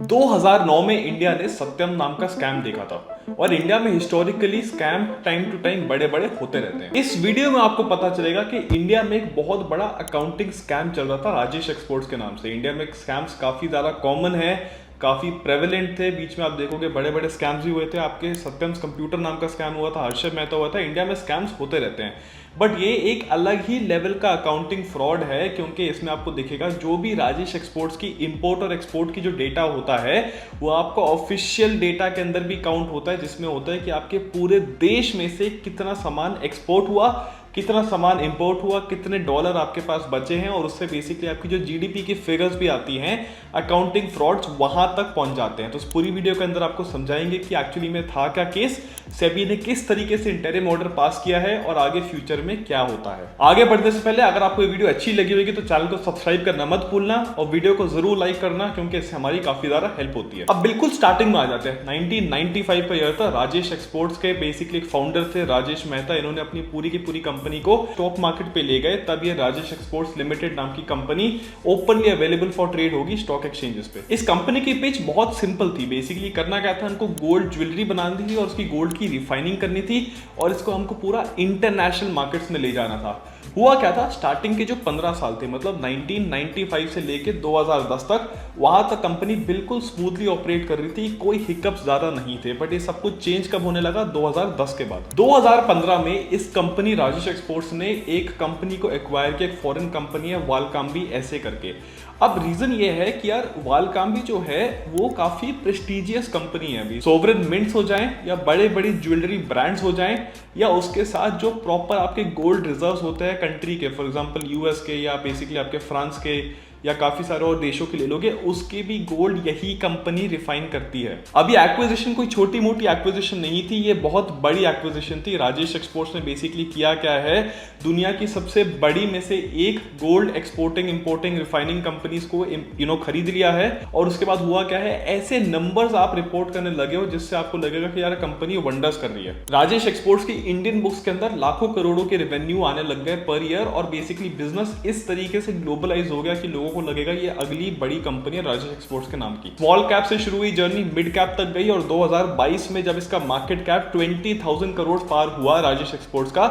2009 में इंडिया ने सत्यम नाम का स्कैम देखा था और इंडिया में historically scam time to time बड़े बड़े होते रहते हैं। इस वीडियो में आपको पता चलेगा कि इंडिया में एक बहुत बड़ा अकाउंटिंग स्कैम चल रहा था राजेश एक्सपोर्ट्स के नाम से। इंडिया में स्कैम्स काफी ज्यादा कॉमन है, काफी प्रेवलेंट थे। बीच में आप देखोगे बड़े बड़े स्कैम्स भी हुए थे। आपके सत्यम्स कंप्यूटर नाम का स्कैम हुआ था, हर्षद मेहता हुआ था। इंडिया में स्कैम्स होते रहते हैं, बट ये एक अलग ही लेवल का अकाउंटिंग फ्रॉड है, क्योंकि इसमें आपको दिखेगा जो भी राजेश एक्सपोर्ट्स की इंपोर्ट और एक्सपोर्ट की जो डेटा होता है वो आपको ऑफिशियल डेटा के अंदर भी काउंट होता है, जिसमें होता है कि आपके पूरे देश में से कितना सामान एक्सपोर्ट हुआ, कितना सामान इंपोर्ट हुआ, कितने डॉलर आपके पास बचे हैं, और उससे बेसिकली आपकी जो जीडीपी की फिगर्स भी आती हैं। अकाउंटिंग फ्रॉड्स वहां तक पहुंच जाते हैं। तो इस पूरी वीडियो के अंदर आपको समझाएंगे कि एक्चुअली में था क्या केस, सेबी ने किस तरीके से इंटरिम ऑर्डर पास किया है और आगे फ्यूचर में क्या होता है। आगे बढ़ने से पहले अगर आपको ये वीडियो अच्छी लगी होगी तो चैनल को सब्सक्राइब करना मत भूलना और वीडियो को जरूर लाइक करना, क्योंकि इससे हमारी काफी ज्यादा हेल्प होती है। अब बिल्कुल स्टार्टिंग में आ जाते हैं। 1995 का ईयर था। राजेश एक्सपोर्ट्स के बेसिकली एक फाउंडर थे राजेश मेहता। इन्होंने अपनी पूरी की पूरी कंपनी को स्टॉक मार्केट पे ले गए। तब ये राजेश एक्सपोर्ट्स लिमिटेड नाम की company openly available for trade होगी स्टॉक एक्सचेंजेस पे। इस कंपनी की पिच बहुत सिंपल थी। बेसिकली करना क्या था, उनको गोल्ड ज्वेलरी बनानी थी और उसकी गोल्ड की रिफाइनिंग करनी थी और इसको हमको पूरा इंटरनेशनल मार्केट्स में ले जाना था। हुआ क्या था, स्टार्टिंग के जो 15 साल थे, मतलब 1995 से लेके 2010 तक, वहां तक कंपनी बिल्कुल स्मूथली ऑपरेट कर रही थी, कोई हिकअप्स ज्यादा नहीं थे। बट ये सब कुछ चेंज कब होने लगा, 2010 के बाद। 2015 में इस कंपनी राजेश एक्सपोर्ट्स ने एक कंपनी को एक्वायर किया, एक फॉरेन कंपनी है वालकाम्बी ऐसे करके। अब रीजन ये है कि यार वालकाम्बी जो है वो काफी प्रेस्टिजियस कंपनी है। अभी सोवरेन मिंट्स हो जाएं या बड़े बड़ी ज्वेलरी ब्रांड्स हो जाएं, या उसके साथ जो प्रॉपर आपके गोल्ड रिजर्व्स होते हैं कंट्री के, फॉर एग्जांपल यूएस के या बेसिकली आपके फ्रांस के या काफी सारे और देशों के ले लोगे, उसके भी गोल्ड यही कंपनी रिफाइन करती है। अभी एक्विजिशन कोई छोटी मोटी एक्विजिशन नहीं थी, ये बहुत बड़ी एक्विजिशन थी। राजेश एक्सपोर्ट्स ने बेसिकली किया क्या है, दुनिया की सबसे बड़ी में से एक gold exporting importing refining companies को खरीद लिया है। और उसके बाद हुआ क्या है, ऐसे नंबर्स आप रिपोर्ट करने लगे हो जिससे आपको लगेगा कि यार कंपनी वंडर्स कर रही है। राजेश एक्सपोर्ट्स की इंडियन बुक्स के अंदर लाखों करोड़ों के रेवेन्यू आने लग गए पर ईयर, और बेसिकली बिजनेस इस तरीके से ग्लोबलाइज हो गया कि लोगों को लगेगा ये अगली बड़ी कंपनी है राजेश एक्सपोर्ट्स के नाम की। स्मॉल कैप से शुरू हुई जर्नी मिड कैप तक गई, और 2022 में जब इसका मार्केट कैप 20,000 करोड़ पार हुआ राजेश एक्सपोर्ट्स का,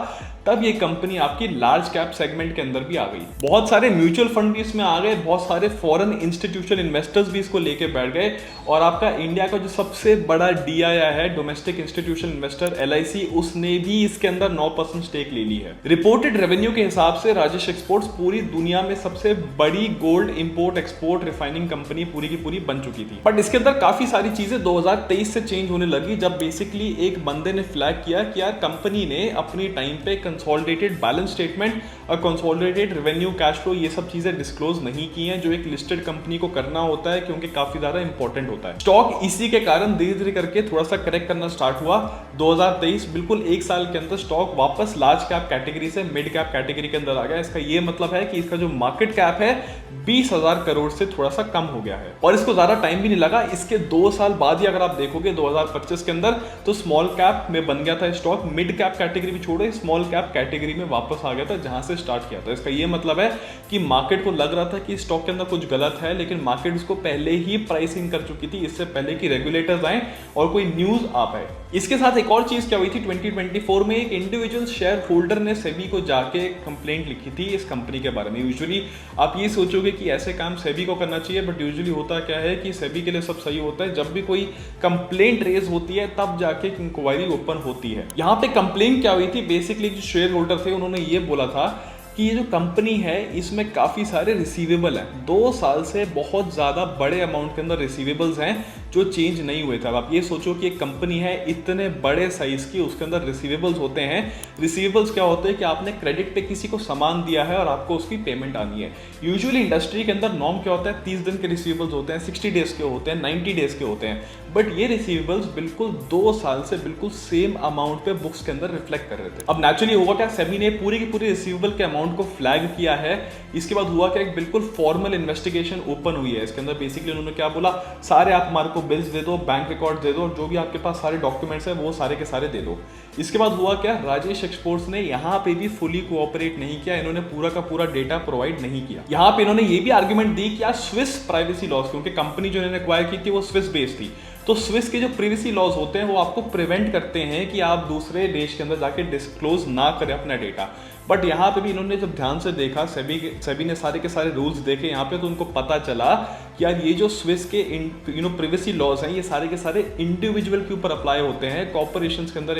तब ये कंपनी आपकी लार्ज कैप सेगमेंट के अंदर भी आ गई। बहुत सारे म्यूचुअल फंड भी इसमें आ गए, बहुत सारे फॉरेन इंस्टीट्यूशनल इन्वेस्टर्स भी इसको लेके बैठ गए, और आपका इंडिया का जो सबसे बड़ा डीआईआई है, डोमेस्टिक इंस्टीट्यूशनल इन्वेस्टर एलआईसी, उसने भी इसके अंदर 9% स्टेक ले ली है। रिपोर्टेड रेवेन्यू के हिसाब से राजेश एक्सपोर्ट्स पूरी दुनिया में सबसे बड़ी gold import export refining company पूरी की पूरी बन चुकी थी। बट इसके अंदर काफी सारी चीजें 2023 से चेंज होने लगी, जब बेसिकली एक बंदे ने फ्लैग किया कि यार कंपनी ने अपनी टाइम पे कंसोलिडेटेड बैलेंस स्टेटमेंट और कंसोलिडेटेड रेवेन्यू कैश फ्लो ये सब चीजें डिस्क्लोज नहीं की हैं, जो एक लिस्टेड कंपनी को करना होता है, क्योंकि काफी ज्यादा इंपॉर्टेंट होता है। स्टॉक इसी के कारण धीरे धीरे करके थोड़ा सा करेक्ट करना स्टार्ट हुआ। 2023 बिल्कुल एक साल के अंदर स्टॉक वापस लार्ज कैप कैटेगरी से मिड कैप कैटेगरी के अंदर आ गया। इसका ये मतलब है कि इसका जो मार्केट कैप है 20,000 करोड़ से थोड़ा सा कम हो गया है, और इसको ज्यादा टाइम भी नहीं लगा। इसके 2 साल बाद ही अगर आप देखोगे 2025 के अंदर, तो स्मॉल कैप में बन गया था स्टॉक, मिड कैप कैटेगरी भी छोड़े स्मॉल कैप कैटेगरी में वापस आ गया था जहां से स्टार्ट किया था। इसका ये मतलब है कि मार्केट को लग रहा था कि स्टॉक के अंदर कुछ गलत है, लेकिन मार्केट इसको पहले ही प्राइसिंग कर चुकी थी, इससे पहले कि रेगुलेटर्स आए और कोई न्यूज आ पाए। इसके साथ एक और चीज क्या हुई थी, 2024 में एक इंडिविजुअल शेयर होल्डर ने सेबी को जाके कंप्लेंट लिखी थी इस कंपनी के बारे में। यूजुअली आप ये सोचोगे कि ऐसे काम सेबी को करना चाहिए, बट यूजुअली होता क्या है कि सेबी के लिए सब सही होता है, जब भी कोई कंप्लेंट रेज होती है तब जाके इंक्वायरी ओपन होती है। यहाँ पे कंप्लेंट क्या हुई थी, बेसिकली जो शेयर होल्डर थे उन्होंने ये बोला था कि ये जो कंपनी है इसमें काफ़ी सारे रिसीवेबल हैं। 2 साल से बहुत ज़्यादा बड़े अमाउंट के अंदर रिसीवेबल्स हैं जो चेंज नहीं हुए थे। अब आप ये सोचो कि एक कंपनी है इतने बड़े साइज की, उसके अंदर रिसीवेबल्स होते हैं। रिसीवेबल्स क्या होते हैं कि आपने क्रेडिट पे किसी को सामान दिया है और आपको उसकी पेमेंट आनी है। यूजुअली इंडस्ट्री के अंदर नॉर्म क्या होता है, 30 दिन के रिसीवेबल्स होते हैं, 60 डेज के होते हैं, 90 डेज के होते हैं। बट ये रिसीवेबल्स बिल्कुल 2 साल से बिल्कुल सेम अमाउंट पे बुक्स के अंदर रिफ्लेक्ट कर रहे थे। अब नेचुरली होगा क्या, सेबी ने पूरी की पूरी रिसीवेबल के अमाउंट अकाउंट को फ्लैग किया है। इसके बाद हुआ क्या, एक बिल्कुल फॉर्मल इन्वेस्टिगेशन ओपन हुई है। इसके अंदर बेसिकली उन्होंने क्या बोला, सारे आप हमारे को बिल्स दे दो, बैंक रिकॉर्ड दे दो, जो भी आपके पास सारे डॉक्यूमेंट्स है वो सारे के सारे दे दो। इसके बाद हुआ क्या, राजेश एक्सपोर्ट्स ने यहाँ पे भी फुली कोऑपरेट नहीं किया, इन्होंने पूरा का पूरा डेटा प्रोवाइड नहीं किया। यहाँ पे इन्होंने ये भी आर्ग्यूमेंट दी कि यार स्विस प्राइवेसी लॉज, क्योंकि कंपनी जो इन्होंने एक्वायर की थी वो स्विस बेस्ड थी, तो स्विस के जो प्रिवेसी लॉज होते हैं वो आपको प्रिवेंट करते हैं कि आप दूसरे देश के अंदर जाके डिस्क्लोज ना करें अपना डेटा। बट यहाँ पे भी इन्होंने जब ध्यान से देखा, सेबी ने सारे के सारे रूल्स देखे यहाँ पे, तो उनको पता चला कि यार ये जो स्विस के प्रिवेसी लॉज हैं ये सारे के सारे इंडिविजुअल के ऊपर अप्लाई होते हैं, कॉर्पोरेशंस के अंदर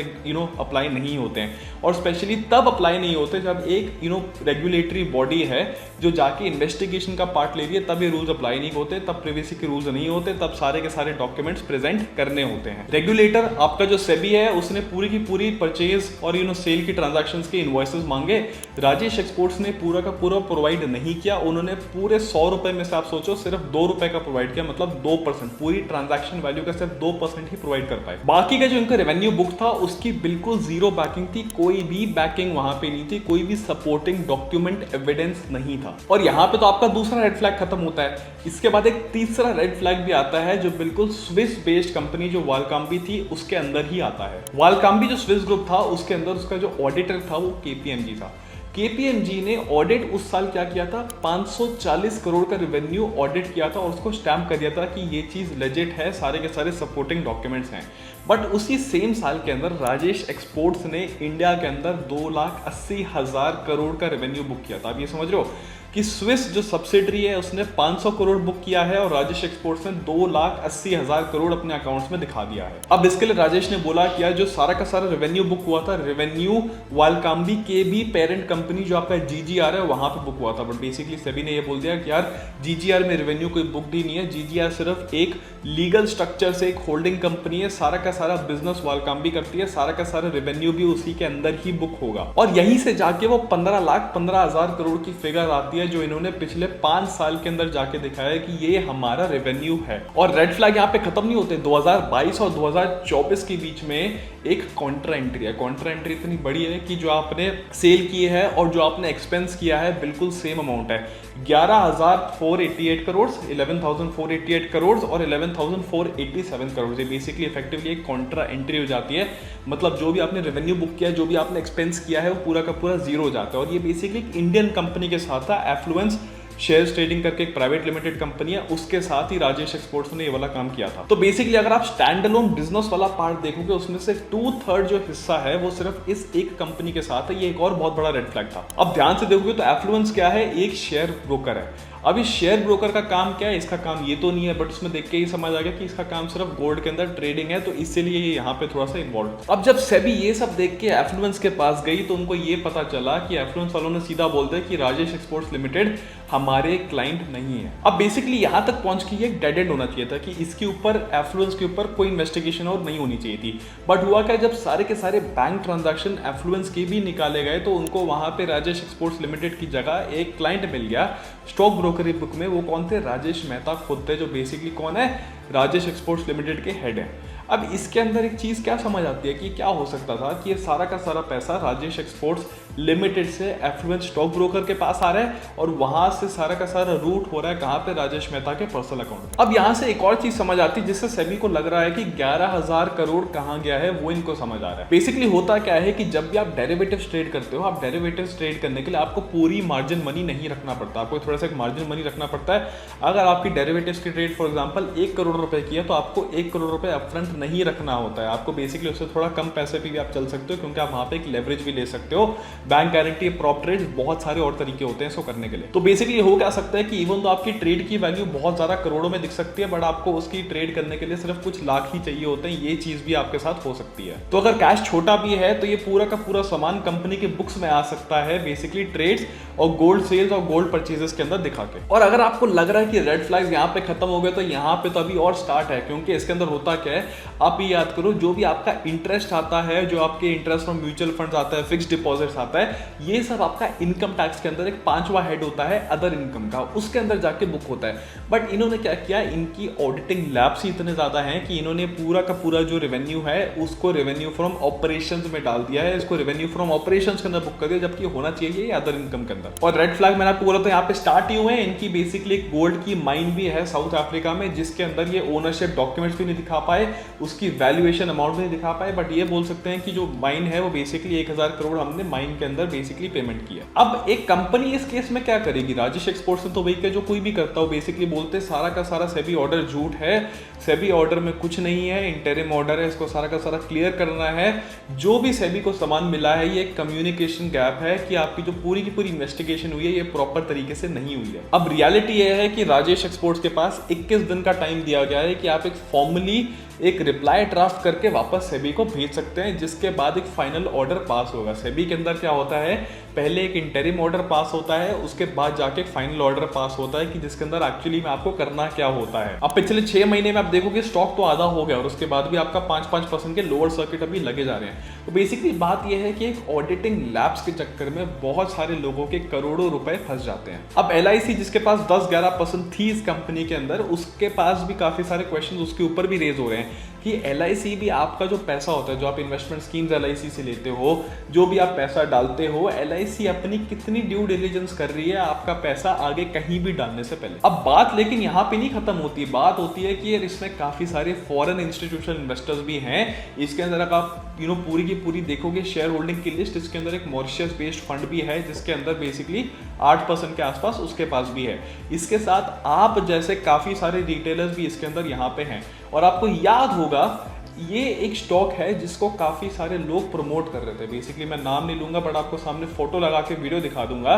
अप्लाई नहीं होते हैं। और स्पेशली तब अप्लाई नहीं होते जब एक रेगुलेटरी बॉडी है जो जाके इन्वेस्टिगेशन का पार्ट ले रही है, तब ये रूल्स अप्लाई नहीं होते, तब प्रिवेसी के रूल्स नहीं होते, तब सारे के सारे डॉक्यूमेंट्स प्रेजेंट करने होते हैं। रेगुलेटर आपका जो सेबी है उसने पूरी की पूरी परचेज और सेल की ट्रांजैक्शंस के इनवॉइसेस मांगे। राजेश एक्सपोर्ट्स ने पूरा का पूरा प्रोवाइड नहीं किया, उन्होंने पूरे 100 रुपए में से आप सोचो सिर्फ 2 रुपए का प्रोवाइड किया, मतलब 2%, पूरी ट्रांजैक्शन वैल्यू का सिर्फ 2% ही प्रोवाइड कर पाए। बाकी का जो इनका रेवेन्यू बुक था उसकी बिल्कुल जीरो बैकिंग थी, कोई भी बैकिंग वहां पे नहीं थी, कोई भी सपोर्टिंग डॉक्यूमेंट एविडेंस नहीं था। और यहाँ पे तो आपका दूसरा रेड फ्लैग खत्म होता है। इसके बाद एक तीसरा रेड फ्लैग भी आता है जो बिल्कुल स्विस बेस्ड कंपनी जो वालकाम्बी थी उसके अंदर ही आता है। वालकाम्बी जो स्विस ग्रुप था उसके अंदर उसका जो ऑडिटर था वो केपीएमजी था। केपीएमजी ने ऑडिट उस साल क्या किया था, 540 करोड़ का रेवेन्यू ऑडिट किया था और उसको स्टैम्प कर दिया था कि ये चीज लेजिट है, सारे के सारे सपोर्टिंग डॉक्यूमेंट्स हैं। बट उसी सेम साल के अंदर राजेश एक्सपोर्ट्स ने इंडिया के अंदर 2,80,000 करोड़ का रेवेन्यू बुक किया था। आप ये समझ रहे हो कि स्विस जो सब्सिडरी है उसने 500 करोड़ बुक किया है और राजेश एक्सपोर्ट्स ने 2,80,000 करोड़ अपने अकाउंट्स में दिखा दिया है। अब इसके लिए राजेश ने बोला कि यार जो सारा का सारा रेवेन्यू बुक हुआ था, रेवेन्यू वालकाम्बी के भी पेरेंट कंपनी जो आपका जीजीआर है वहां पे बुक हुआ था। बट बेसिकली सेबी ने ये बोल दिया कि यार जीजीआर में रेवेन्यू कोई बुक ही नहीं है, जीजीआर सिर्फ एक लीगल स्ट्रक्चर से एक होल्डिंग कंपनी है, सारा का सारा बिजनेस वालकाम्बी करती है, सारा का सारा रेवेन्यू भी उसी के अंदर ही बुक होगा। और यहीं से जाके वो 15,15,000 करोड़ की फिगर आती है जो इन्होंने पिछले 5 साल के अंदर जाके दिखाया है कि ये हमारा रेवेन्यू है। और रेड फ्लैग यहाँ पे खत्म नहीं होते, 2022 और 2024 के बीच में एक कॉन्ट्रा एंट्री है। कॉन्ट्रा एंट्री इतनी बड़ी है कि जो आपने सेल किए है और जो आपने एक्सपेंस किया है बिल्कुल सेम अमाउंट है, 11,488 करोड़, 11,488 करोड़ और 11,487 करोड़। ये बेसिकली इफेक्टिवली एक कॉन्ट्रा एंट्री हो जाती है, मतलब जो भी आपने रेवेन्यू बुक किया है, जो भी आपने एक्सपेंस किया है वो पूरा का पूरा जीरो हो जाता है। और ये बेसिकली एक इंडियन कंपनी के साथ था, एफ्लुएंस शेयर्स ट्रेडिंग करके एक प्राइवेट लिमिटेड कंपनी है, उसके साथ ही राजेश एक्सपोर्ट्स ने ये वाला काम किया था। तो बेसिकली अगर आप स्टैंड अलोन बिजनेस वाला पार्ट देखोगे उसमें से 2/3 जो हिस्सा है वो सिर्फ इस एक कंपनी के साथ है। ये एक और बहुत बड़ा रेड फ्लैग था। अब ध्यान से देखोगे तो एफ्लुएंस क्या है, एक शेयर ब्रोकर है। अब इस शेयर ब्रोकर का काम क्या है, इसका काम ये तो नहीं है, बट उसमें देख के ही समझ आ गया कि इसका काम सिर्फ गोल्ड के अंदर ट्रेडिंग है, तो इसीलिए ये यहाँ पे थोड़ा सा इन्वॉल्व। अब जब सेबी ये सब देख के एफ्लुएंस के पास गई तो उनको ये पता चला कि एफ्लुएंस वालों ने सीधा बोल दिया कि राजेश एक्सपोर्ट्स लिमिटेड हमारे क्लाइंट नहीं है। अब बेसिकली यहाँ तक पहुंच के एक डेड एंड होना चाहिए था कि इसके ऊपर एफ्लुएंस के ऊपर कोई इन्वेस्टिगेशन और नहीं होनी चाहिए थी। बट हुआ क्या, जब सारे के सारे बैंक ट्रांजैक्शन एफ्लुएंस के भी निकाले गए तो उनको वहां पे राजेश एक्सपोर्ट्स लिमिटेड की जगह एक क्लाइंट मिल गया स्टॉक ब्रोकरी बुक में। वो कौन थे, राजेश मेहता खुद थे, जो बेसिकली कौन है, राजेश एक्सपोर्ट्स लिमिटेड के हेड है। अब इसके अंदर एक चीज क्या समझ आती है कि क्या हो सकता था कि ये सारा का सारा पैसा राजेश एक्सपोर्ट्स लिमिटेड से एफ्लुएंस स्टॉक ब्रोकर के पास आ रहा है और वहां से सारा का सारा रूट हो रहा है कहां पे, राजेश मेहता के पर्सनल अकाउंट। अब यहां से एक और चीज समझ आती है जिससे सेबी को लग रहा है कि 11,000 करोड़ कहां गया है, वो इनको समझ आ रहा है। बेसिकली होता क्या है कि जब भी आप डेरिवेटिव्स ट्रेड करते हो, आप डेरिवेटिव्स ट्रेड करने के लिए आपको पूरी मार्जिन मनी नहीं रखना पड़ता, आपको थोड़ा सा एक मार्जिन मनी रखना पड़ता है। अगर आपकी डेरिवेटिव्स की ट्रेड फॉर एग्जांपल 1 करोड़ रुपए की है तो आपको 1 करोड़ रुपए अपफ्रंट नहीं रखना होता है, आपको बेसिकली उससे थोड़ा कम पैसे पे भी आप चल सकते हो, क्योंकि आप वहां पे एक लेवरेज भी ले सकते हो, बैंक गारंटी, प्रॉप ट्रेड, बहुत सारे और तरीके होते हैं इसको करने के लिए। तो बेसिकली हो क्या सकता है कि इवन तो आपकी ट्रेड की वैल्यू बहुत ज्यादा करोड़ों में दिख सकती है, बट आपको उसकी ट्रेड करने के लिए सिर्फ कुछ लाख ही चाहिए होते हैं, ये चीज भी आपके साथ हो सकती है। तो अगर कैश छोटा भी है तो ये पूरा का पूरा सामान कंपनी के बुक्स में आ सकता है, बेसिकली ट्रेड्स और गोल्ड सेल्स और गोल्ड परचेजेस के अंदर दिखा के। और अगर आपको लग रहा है कि रेड फ्लैग्स यहाँ पे खत्म हो गए तो यहाँ पे तो अभी और स्टार्ट है, क्योंकि इसके अंदर होता क्या है, आप ये याद करो, जो भी आपका इंटरेस्ट आता है, जो आपके इंटरेस्ट फ्रॉम म्यूचुअल फंड्स आता है, फिक्स्ड डिपॉजिट्स आता आता है, ये सब आपका इनकम टैक्स के अंदर एक 5वां हेड होता है अदर इनकम का, उसके अंदर जाके बुक होता है। बट इन्होंने क्या किया, इनकी ऑडिटिंग लैब्स ही इतने ज़्यादा हैं कि इन्होंने पूरा का पूरा जो रेवेन्यू है उसको रेवेन्यू फ्रॉम ऑपरेशंस में डाल दिया है, इसको रेवेन्यू फ्रॉम ऑपरेशंस के अंदर बुक कर दिया, जबकि होना चाहिए ये अदर इनकम के अंदर। और रेड फ्लैग मैंने आपको बोला था यहाँ पे स्टार्ट ही हुए हैं। इनकी बेसिकली एक गोल्ड की माइन भी है साउथ अफ्रीका में, जिसके अंदर ये ओनरशिप डॉक्यूमेंट्स भी नहीं दिखा पाए, उसकी वैल्यूएशन अमाउंट भी नहीं दिखा पाए, बट ये बोल सकते हैं कि जो माइन है वो बेसिकली 1000 करोड़ हमने माइन के अंदर बेसिकली पेमेंट किया। अब एक कंपनी इस केस में क्या करेगी, राजेश एक्सपोर्ट्स ने तो वही किया जो कोई भी करता हो, बेसिकली बोलते सारा का सारा सेबी ऑर्डर झूठ है, सेबी ऑर्डर में कुछ नहीं है, इंटरिम ऑर्डर है, इसको सारा का सारा क्लियर करना है। जो भी सेबी को सामान मिला है ये कम्युनिकेशन गैप है कि आपकी जो पूरी की पूरी इन्वेस्टिगेशन हुई है ये प्रॉपर तरीके से नहीं हुई है। अब रियलिटी ये है कि राजेश एक्सपोर्ट्स के पास 21 दिन का टाइम दिया गया है कि आप एक फॉर्मली एक रिप्लाई ड्राफ्ट करके वापस सेबी को भेज सकते हैं, जिसके बाद एक फाइनल ऑर्डर पास होगा। सेबी के अंदर क्या होता है, पहले एक इंटरिम ऑर्डर पास होता है, उसके बाद जाके फाइनल ऑर्डर पास होता है कि जिसके अंदर एक्चुअली में आपको करना क्या होता है। अब पिछले 6 महीने में आप देखोगे स्टॉक तो आधा हो गया और उसके बाद भी आपका 5-5% के लोअर सर्किट अभी लगे जा रहे हैं। तो बेसिकली बात यह है कि एक ऑडिटिंग लैब्स के चक्कर में बहुत सारे लोगों के करोड़ों रुपए फंस जाते हैं। अब LIC जिसके पास 10-11% थी इस कंपनी के अंदर, उसके पास भी काफी सारे क्वेश्चन उसके ऊपर भी रेज हो रहे हैं कि LIC भी आपका जो पैसा होता है, जो आप इन्वेस्टमेंट स्कीम्स LIC से लेते हो, जो भी आप पैसा डालते हो, LIC अपनी कितनी ड्यू डिलिजेंस कर रही है आपका पैसा आगे कहीं भी डालने से पहले। अब बात लेकिन यहाँ पे नहीं खत्म होती, बात होती है कि इसमें काफी सारे फॉरेन इंस्टीट्यूशनल इन्वेस्टर्स भी हैं। इसके अंदर आप पूरी की पूरी देखोगे शेयर होल्डिंग की लिस्ट, इसके अंदर एक मॉरिशस बेस्ड फंड भी है जिसके अंदर बेसिकली 8% के आसपास उसके पास भी है। इसके साथ आप जैसे काफी सारे रिटेलर्स भी इसके अंदर यहाँ पे हैं। और आपको याद होगा ये एक स्टॉक है जिसको काफ़ी सारे लोग प्रमोट कर रहे थे। बेसिकली मैं नाम नहीं लूंगा बट आपको सामने फोटो लगा के वीडियो दिखा दूंगा।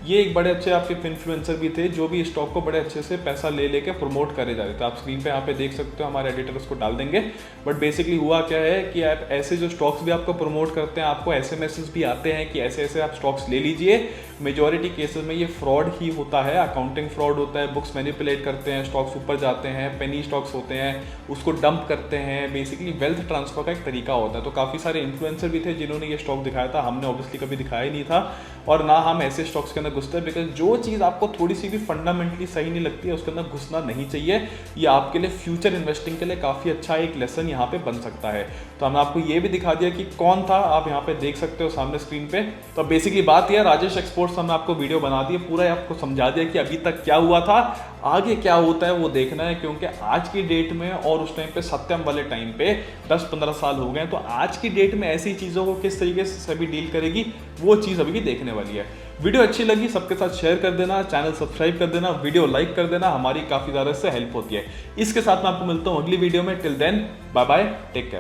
ये एक बड़े अच्छे आपके इन्फ्लुएंसर भी थे जो भी स्टॉक को बड़े अच्छे से पैसा ले लेके प्रमोट करे जा रहे थे। आप स्क्रीन पे यहाँ पे देख सकते हो, हमारे एडिटर उसको डाल देंगे। बट बेसिकली हुआ क्या है कि आप ऐसे जो स्टॉक्स भी आपको प्रमोट करते हैं, आपको SMS भी आते हैं कि ऐसे ऐसे आप स्टॉक्स ले लीजिए। मेजॉरिटी केसेस में ये फ्रॉड ही होता है, अकाउंटिंग फ्रॉड होता है, बुक्स मैनिपुलेट करते हैं, स्टॉक्स ऊपर जाते हैं, पेनी स्टॉक्स होते हैं, उसको डंप करते हैं। बेसिकली वेल्थ ट्रांसफर का एक तरीका होता है। तो काफ़ी सारे इन्फ्लुएंसर भी थे जिन्होंने ये स्टॉक दिखाया था, हमने ऑब्वियसली कभी दिखाया ही नहीं था और ना हम ऐसे स्टॉक्स के अंदर घुसते हैं, बिकॉज जो चीज़ आपको थोड़ी सी भी फंडामेंटली सही नहीं लगती है उसके अंदर घुसना नहीं चाहिए। ये आपके लिए फ्यूचर इन्वेस्टिंग के लिए काफ़ी अच्छा एक लेसन यहाँ पे बन सकता है। तो हमने आपको ये भी दिखा दिया कि कौन था, आप यहाँ पे देख सकते हो सामने स्क्रीन पे। तो बेसिकली बात यह, राजेश एक्सपोर्ट्स हमने आपको वीडियो बना दी, पूरा आपको समझा दिया कि अभी तक क्या हुआ था, आगे क्या होता है वो देखना है। क्योंकि आज की डेट में और उस टाइम पे सत्यम वाले टाइम पे 10-15 साल हो गए, तो आज की डेट में ऐसी चीज़ों को किस तरीके से सभी डील करेगी वो चीज़ अभी भी देखने वाली है। वीडियो अच्छी लगी सबके साथ शेयर कर देना, चैनल सब्सक्राइब कर देना, वीडियो लाइक कर देना, हमारी काफ़ी ज़्यादा इससे हेल्प होती है। इसके साथ मैं आपको मिलता हूँ अगली वीडियो में। Till then bye bye, take care.